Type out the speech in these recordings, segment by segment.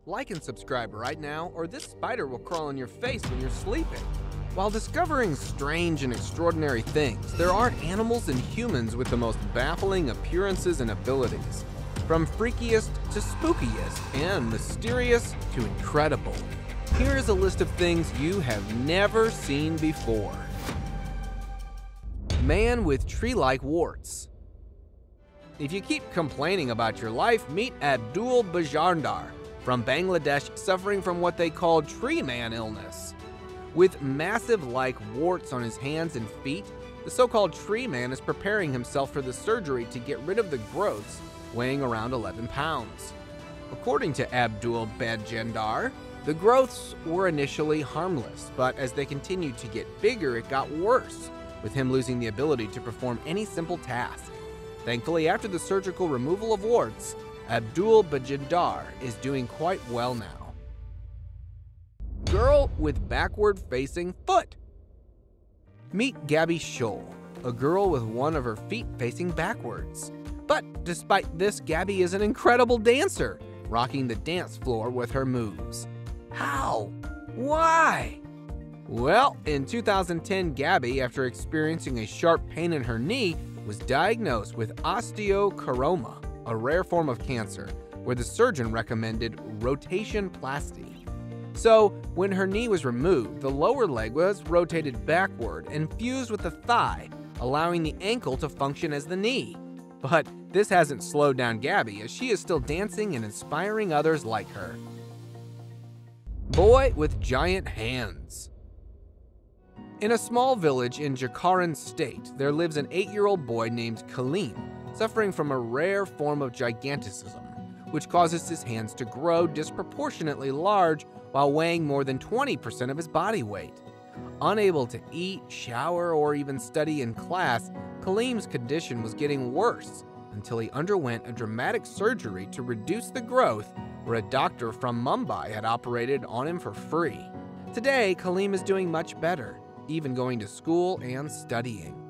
Like and subscribe right now, or this spider will crawl on your face when you're sleeping. While discovering strange and extraordinary things, there are animals and humans with the most baffling appearances and abilities. From freakiest to spookiest, and mysterious to incredible. Here is a list of things you have never seen before. Man with tree-like warts. If you keep complaining about your life, meet Abdul Bajandar from Bangladesh, suffering from what they call tree man illness. With massive like warts on his hands and feet, the so-called tree man is preparing himself for the surgery to get rid of the growths, weighing around 11 pounds. According to Abdul Bajandar, the growths were initially harmless, but as they continued to get bigger, it got worse, with him losing the ability to perform any simple task. Thankfully, after the surgical removal of warts, Abdul Bajandar is doing quite well now. Girl with backward-facing foot. Meet Gabby Scholl, a girl with one of her feet facing backwards. But despite this, Gabby is an incredible dancer, rocking the dance floor with her moves. How? Why? Well, in 2010, Gabby, after experiencing a sharp pain in her knee, was diagnosed with osteochondroma, a rare form of cancer, where the surgeon recommended rotationplasty. So, when her knee was removed, the lower leg was rotated backward and fused with the thigh, allowing the ankle to function as the knee. But this hasn't slowed down Gabby, as she is still dancing and inspiring others like her. Boy with giant hands. In a small village in Jharkhand state, there lives an 8-year-old boy named Kaleem, suffering from a rare form of giganticism, which causes his hands to grow disproportionately large while weighing more than 20% of his body weight. Unable to eat, shower, or even study in class, Kaleem's condition was getting worse until he underwent a dramatic surgery to reduce the growth, where a doctor from Mumbai had operated on him for free. Today, Kaleem is doing much better, even going to school and studying.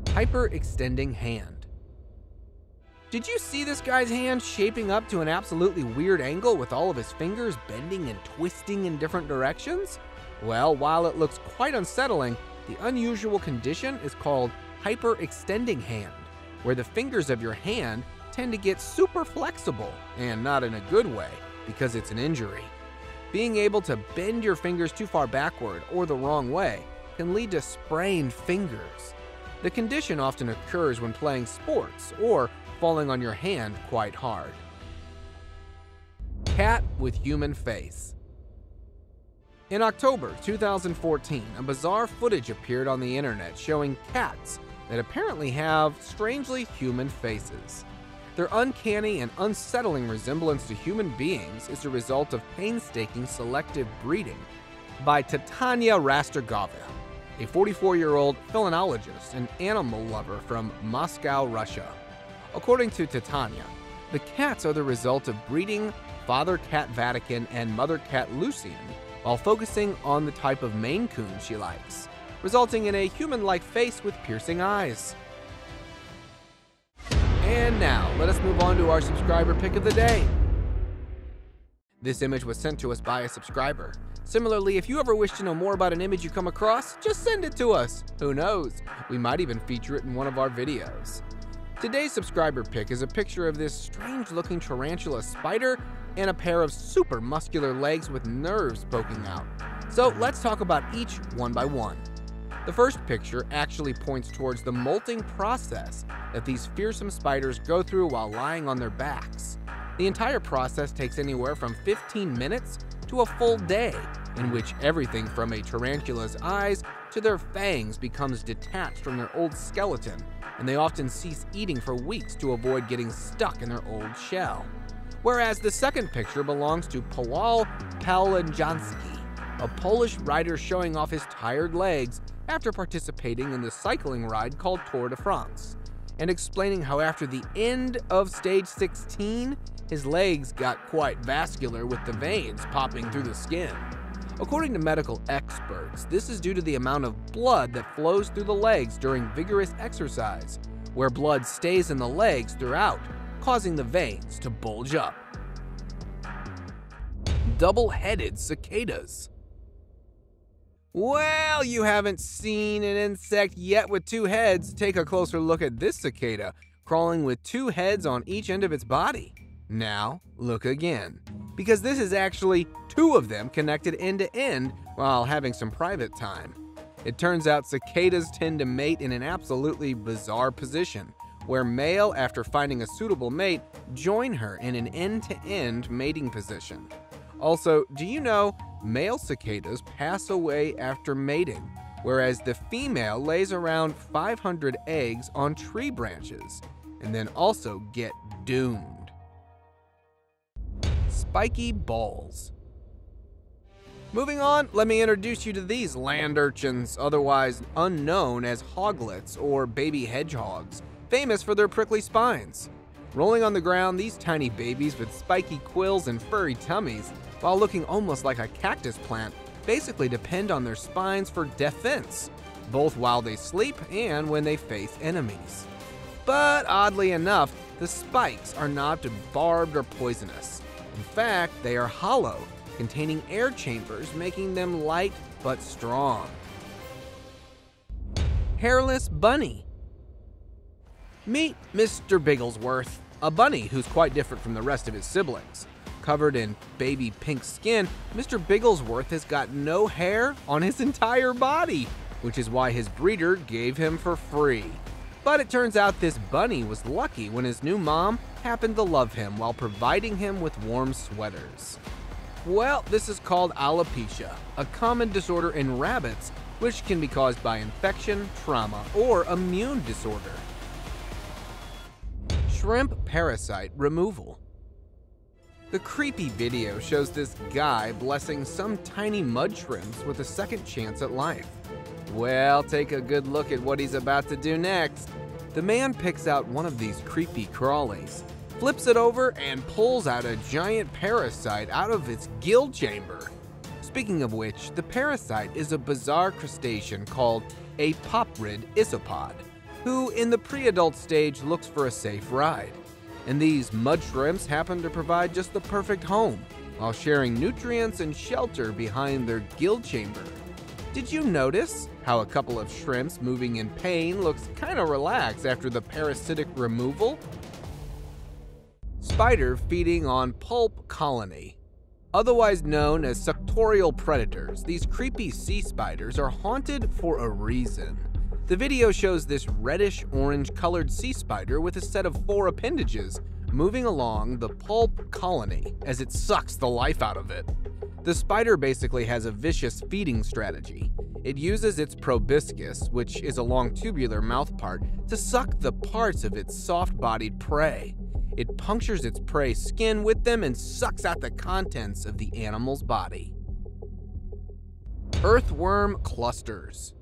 Hyperextending hand. Did you see this guy's hand shaping up to an absolutely weird angle with all of his fingers bending and twisting in different directions? Well, while it looks quite unsettling, the unusual condition is called hyperextending hand, where the fingers of your hand tend to get super flexible, and not in a good way, because it's an injury. Being able to bend your fingers too far backward or the wrong way can lead to sprained fingers. The condition often occurs when playing sports or falling on your hand quite hard. Cat with human face. In October 2014, a bizarre footage appeared on the internet showing cats that apparently have strangely human faces. Their uncanny and unsettling resemblance to human beings is a result of painstaking selective breeding by Titania Rastergova, a 44-year-old phrenologist and animal lover from Moscow, Russia. According to Titania, the cats are the result of breeding father cat Vatican and mother cat Lucian while focusing on the type of Maine Coon she likes, resulting in a human-like face with piercing eyes. And now, let us move on to our subscriber pick of the day. This image was sent to us by a subscriber. Similarly, if you ever wish to know more about an image you come across, just send it to us. Who knows? We might even feature it in one of our videos. Today's subscriber pick is a picture of this strange-looking tarantula spider and a pair of super muscular legs with nerves poking out. So let's talk about each one by one. The first picture actually points towards the molting process that these fearsome spiders go through while lying on their backs. The entire process takes anywhere from 15 minutes to a full day, in which everything from a tarantula's eyes to their fangs becomes detached from their old skeleton, and they often cease eating for weeks to avoid getting stuck in their old shell. Whereas the second picture belongs to Paweł Pawlenjanski, a Polish rider showing off his tired legs after participating in the cycling ride called Tour de France, and explaining how after the end of stage 16, his legs got quite vascular with the veins popping through the skin. According to medical experts, this is due to the amount of blood that flows through the legs during vigorous exercise, where blood stays in the legs throughout, causing the veins to bulge up. double-headed cicadas. Well, you haven't seen an insect yet with two heads. Take a closer look at this cicada, crawling with two heads on each end of its body. Now, look again, because this is actually two of them connected end to end while having some private time. It turns out cicadas tend to mate in an absolutely bizarre position, where male, after finding a suitable mate, join her in an end-to-end mating position. Also, do you know, male cicadas pass away after mating, whereas the female lays around 500 eggs on tree branches, and then also get doomed. Spiky balls. Moving on, let me introduce you to these land urchins, otherwise unknown as hoglets or baby hedgehogs, famous for their prickly spines. Rolling on the ground, these tiny babies with spiky quills and furry tummies, while looking almost like a cactus plant, basically depend on their spines for defense, both while they sleep and when they face enemies. But oddly enough, the spikes are not barbed or poisonous. In fact, they are hollow, containing air chambers, making them light but strong. Hairless bunny. Meet Mr. Bigglesworth, a bunny who's quite different from the rest of his siblings. Covered in baby pink skin, Mr. Bigglesworth has got no hair on his entire body, which is why his breeder gave him for free. But it turns out this bunny was lucky when his new mom happened to love him while providing him with warm sweaters. Well, this is called alopecia, a common disorder in rabbits, which can be caused by infection, trauma, or immune disorder. Shrimp parasite removal. The creepy video shows this guy blessing some tiny mud shrimps with a second chance at life. Well, take a good look at what he's about to do next. The man picks out one of these creepy crawlies, flips it over, and pulls out a giant parasite out of its gill chamber. Speaking of which, the parasite is a bizarre crustacean called a poprid isopod, who in the pre-adult stage looks for a safe ride. And these mud shrimps happen to provide just the perfect home, while sharing nutrients and shelter behind their gill chamber. Did you notice how a couple of shrimps moving in pain looks kinda relaxed after the parasitic removal? Spider feeding on pulp colony. Otherwise known as suctorial predators, these creepy sea spiders are haunted for a reason. The video shows this reddish-orange colored sea spider with a set of 4 appendages moving along the pulp colony as it sucks the life out of it. The spider basically has a vicious feeding strategy. It uses its proboscis, which is a long tubular mouthpart, to suck the parts of its soft-bodied prey. It punctures its prey skin with them and sucks out the contents of the animal's body. Earthworm clusters.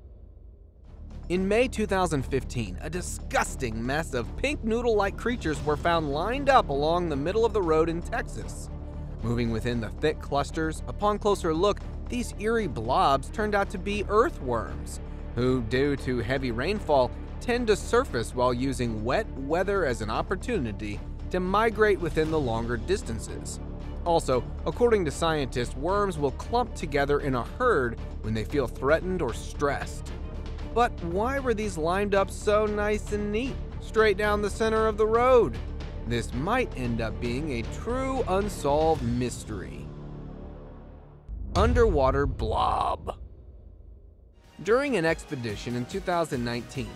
In May 2015, a disgusting mess of pink noodle-like creatures were found lined up along the middle of the road in Texas. Moving within the thick clusters, upon closer look, these eerie blobs turned out to be earthworms, who, due to heavy rainfall, tend to surface while using wet weather as an opportunity to migrate within the longer distances. Also, according to scientists, worms will clump together in a herd when they feel threatened or stressed. But why were these lined up so nice and neat, straight down the center of the road? This might end up being a true unsolved mystery. Underwater blob. During an expedition in 2019,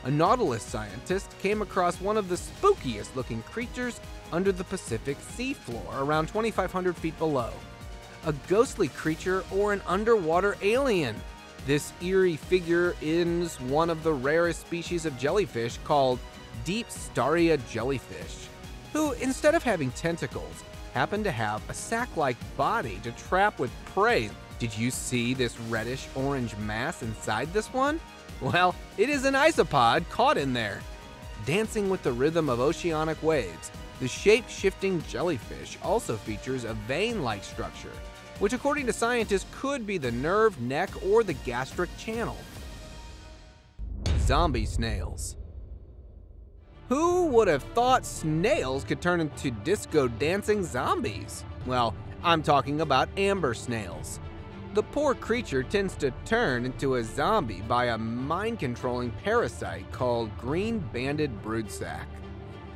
a Nautilus scientist came across one of the spookiest looking creatures under the Pacific seafloor, around 2,500 feet below. A ghostly creature or an underwater alien. This eerie figure is one of the rarest species of jellyfish called deep staria jellyfish, who, instead of having tentacles, happen to have a sack-like body to trap with prey. Did you see this reddish-orange mass inside this one? Well, it is an isopod caught in there. Dancing with the rhythm of oceanic waves, the shape-shifting jellyfish also features a vein-like structure, which according to scientists could be the nerve, neck, or the gastric channel. Zombie snails. Who would have thought snails could turn into disco dancing zombies? Well, I'm talking about amber snails. The poor creature tends to turn into a zombie by a mind-controlling parasite called green-banded broodsac.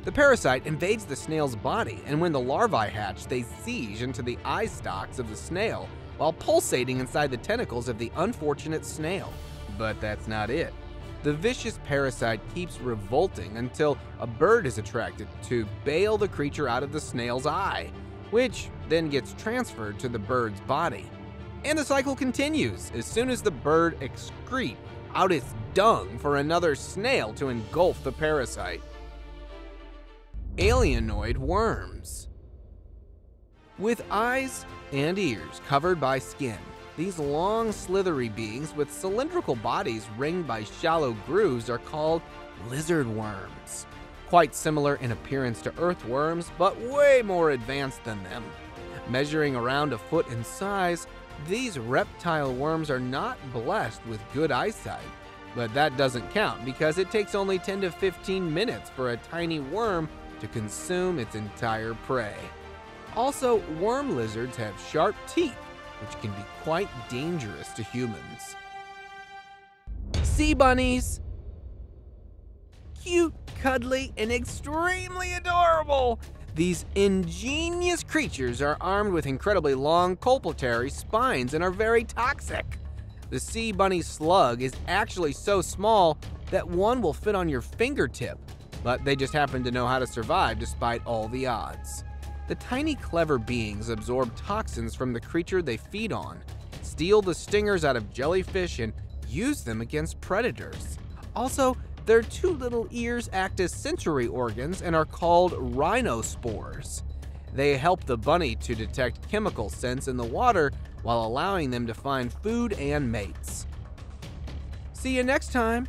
The parasite invades the snail's body, and when the larvae hatch, they siege into the eye stalks of the snail while pulsating inside the tentacles of the unfortunate snail. But that's not it. The vicious parasite keeps revolting until a bird is attracted to bail the creature out of the snail's eye, which then gets transferred to the bird's body. And the cycle continues as soon as the bird excretes out its dung for another snail to engulf the parasite. Alienoid worms. With eyes and ears covered by skin, these long, slithery beings with cylindrical bodies ringed by shallow grooves are called lizard worms. Quite similar in appearance to earthworms, but way more advanced than them. Measuring around a foot in size, these reptile worms are not blessed with good eyesight. But that doesn't count because it takes only 10 to 15 minutes for a tiny worm to consume its entire prey. Also, worm lizards have sharp teeth, which can be quite dangerous to humans. Sea bunnies. Cute, cuddly, and extremely adorable. These ingenious creatures are armed with incredibly long copulatory spines and are very toxic. The sea bunny slug is actually so small that one will fit on your fingertip, but they just happen to know how to survive despite all the odds. The tiny clever beings absorb toxins from the creature they feed on, steal the stingers out of jellyfish, and use them against predators. Also, their two little ears act as sensory organs and are called rhinospores. They help the bunny to detect chemical scents in the water while allowing them to find food and mates. See you next time!